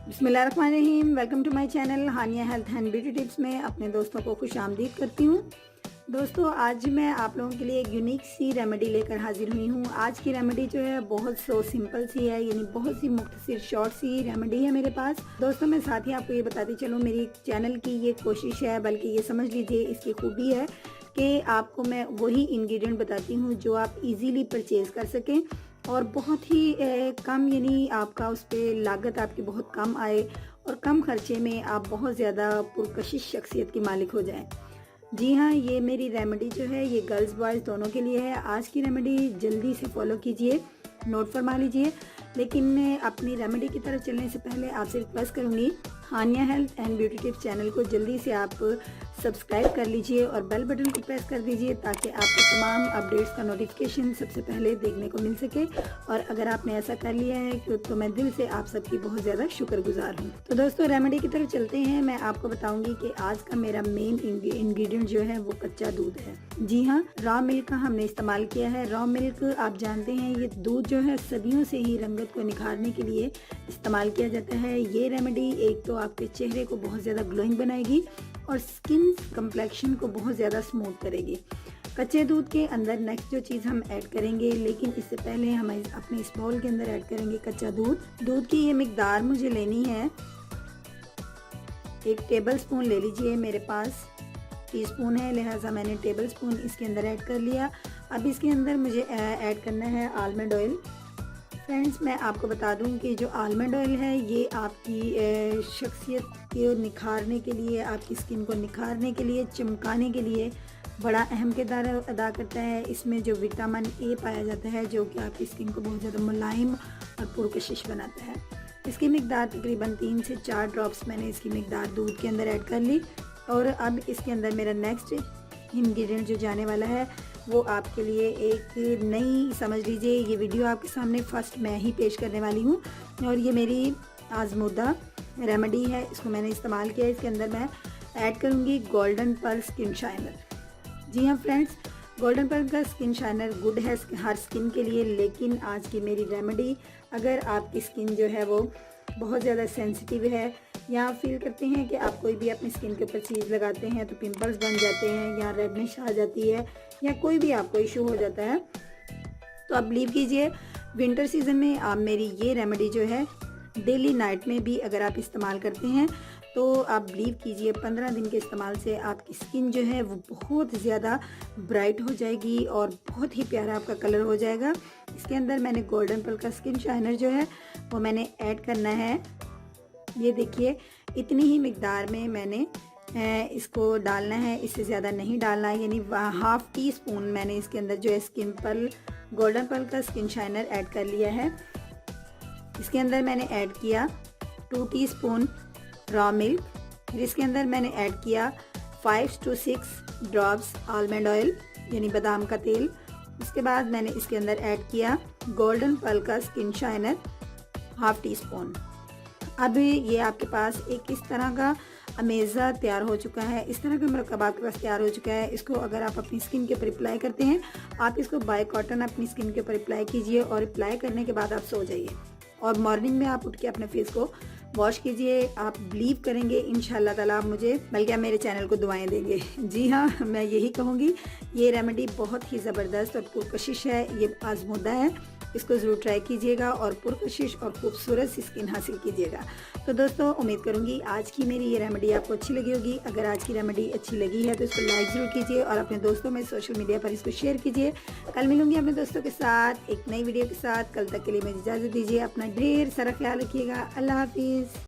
बिस्मिल्लाहिर्रहमानिर्रहीम। Welcome to my channel Haniya health and beauty tips में अपने दोस्तों को खुश आमदीद करती हूँ। दोस्तों, आज मैं आप लोगों के लिए एक यूनिक सी रेमेडी लेकर हाजिर हुई हूँ। आज की रेमेडी जो है बहुत सिंपल सी है, यानी बहुत सी मुख्तसर शॉर्ट सी रेमेडी है मेरे पास। दोस्तों, मैं साथ ही आपको ये बताती चलूँ, मेरी चैनल की ये कोशिश है, बल्कि ये समझ लीजिए इसकी खूबी है कि आपको मैं वही इंग्रेडिएंट बताती हूँ जो आप इजीली परचेज़ कर सकें और बहुत ही कम, यानी आपका उस पर लागत आपकी बहुत कम आए और कम खर्चे में आप बहुत ज़्यादा पुरकशिश शख्सियत की मालिक हो जाएं। जी हाँ, ये मेरी रेमेडी जो है ये गर्ल्स बॉयज़ दोनों के लिए है। आज की रेमेडी जल्दी से फॉलो कीजिए, नोट फरमा लीजिए। लेकिन अपनी रेमेडी की तरफ चलने से पहले आपसे रिक्वेस्ट करूँगी, Haniya health and beauty tips channel को जल्दी से आप सब्सक्राइब कर लीजिए और बेल बटन को प्रेस कर दीजिए ताकि आपको तमाम अपडेट्स का नोटिफिकेशन सबसे पहले देखने को मिल सके। और अगर आपने ऐसा कर लिया है तो मैं दिल से आप सबकी बहुत ज़्यादा शुक्रगुजार हूँ। तो दोस्तों, रेमेडी की तरफ चलते हैं। मैं आपको बताऊंगी कि आज का मेरा मेन इंग्रेडिएंट जो है वो कच्चा दूध है। जी हाँ, रॉ मिल्क का हमने इस्तेमाल किया है। रॉ मिल्क आप जानते हैं, ये दूध जो है सदियों से ही रंगत को निखारने के लिए इस्तेमाल किया जाता है। ये रेमेडी एक तो आपके चेहरे को बहुत ज़्यादा ग्लोइंग बनाएगी और स्किन कंप्लेक्शन को बहुत ज़्यादा स्मूथ करेगी। कच्चे दूध के अंदर नेक्स्ट जो चीज़ हम ऐड करेंगे, लेकिन इससे पहले हम अपने इस बाउल के अंदर ऐड करेंगे कच्चा दूध। दूध की ये मिकदार मुझे लेनी है, 1 टेबल स्पून ले लीजिए। मेरे पास टीस्पून है, लिहाजा मैंने टेबल स्पून इसके अंदर ऐड कर लिया। अब इसके अंदर मुझे ऐड करना है आलमंड ऑयल। फ्रेंड्स, मैं आपको बता दूं कि जो आलमंड ऑयल है ये आपकी शख्सियत को निखारने के लिए, आपकी स्किन को निखारने के लिए, चमकाने के लिए बड़ा अहम किरदार अदा करता है। इसमें जो विटामिन ए पाया जाता है जो कि आपकी स्किन को बहुत ज़्यादा मुलायम और पुरकशिश बनाता है। इसकी मिकदार तकरीबन 3 से 4 ड्रॉप्स मैंने इसकी मिकदार दूध के अंदर ऐड कर ली। और अब इसके अंदर मेरा नेक्स्ट इंग्रेडिएंट जो जाने वाला है वो आपके लिए एक नई, समझ लीजिए ये वीडियो आपके सामने फर्स्ट मैं ही पेश करने वाली हूँ और ये मेरी आजमूदा रेमेडी है। इसको मैंने इस्तेमाल किया। इसके अंदर मैं ऐड करूँगी गोल्डन पर्ल स्किन शाइनर। जी हाँ फ्रेंड्स, गोल्डन पर्ल का स्किन शाइनर गुड है हर स्किन के लिए, लेकिन आज की मेरी रेमेडी अगर आपकी स्किन जो है वो बहुत ज़्यादा सेंसिटिव है या फील करते हैं कि आप कोई भी अपनी स्किन के ऊपर चीज़ लगाते हैं तो पिंपल्स बन जाते हैं या रेडनेस आ जाती है या कोई भी आपको इशू हो जाता है, तो आप बिलीव कीजिए विंटर सीजन में आप मेरी ये रेमेडी जो है डेली नाइट में भी अगर आप इस्तेमाल करते हैं तो आप बिलीव कीजिए 15 दिन के इस्तेमाल से आपकी स्किन जो है वो बहुत ज़्यादा ब्राइट हो जाएगी और बहुत ही प्यारा आपका कलर हो जाएगा। इसके अंदर मैंने गोल्डन पर्ल का स्किन शाइनर जो है वो मैंने ऐड करना है। ये देखिए, इतनी ही मिकदार में मैंने इसको डालना है, इससे ज़्यादा नहीं डालना है, यानी 1/2 टीस्पून मैंने इसके अंदर जो है गोल्डन पर्ल का स्किन शाइनर ऐड कर लिया है। इसके अंदर मैंने ऐड किया 2 टीस्पून रॉ मिल्क। फिर इसके अंदर मैंने ऐड किया 5 से 6 ड्रॉप्स आलमंड ऑयल, यानी बादाम का तेल। उसके बाद मैंने इसके अंदर ऐड किया गोल्डन पर्ल का स्किन शाइनर 1/2 टीस्पून। अब ये आपके पास एक इस तरह का अमेज़ा तैयार हो चुका है, इस तरह का मरकब आपके पास तैयार हो चुका है। इसको अगर आप अपनी स्किन के ऊपर अप्लाई करते हैं, आप इसको बाय कॉटन अपनी स्किन के ऊपर अप्लाई कीजिए और अप्लाई करने के बाद आप सो जाइए और मॉर्निंग में आप उठ के अपने फेस को वॉश कीजिए। आप बिलीव करेंगे इंशाल्लाह ताला आप मुझे, बल्कि आप मेरे चैनल को दुआएं देंगे। जी हाँ, मैं यही कहूँगी, ये रेमेडी बहुत ही ज़बरदस्त और पुरकशिश है, ये आजमूदा है। इसको ज़रूर ट्राई कीजिएगा और पुरकशिश और खूबसूरत सी स्किन हासिल कीजिएगा। तो दोस्तों, उम्मीद करूँगी आज की मेरी ये रेमेडी आपको अच्छी लगी होगी। अगर आज की रेमेडी अच्छी लगी है तो इसको लाइक ज़रूर कीजिए और अपने दोस्तों में सोशल मीडिया पर इसको शेयर कीजिए। कल मिलूँगी अपने दोस्तों के साथ एक नई वीडियो के साथ। कल तक के लिए मुझे इजाज़त दीजिए। अपना ढेर सारा ख्याल रखिएगा। अल्लाह हाफिज़।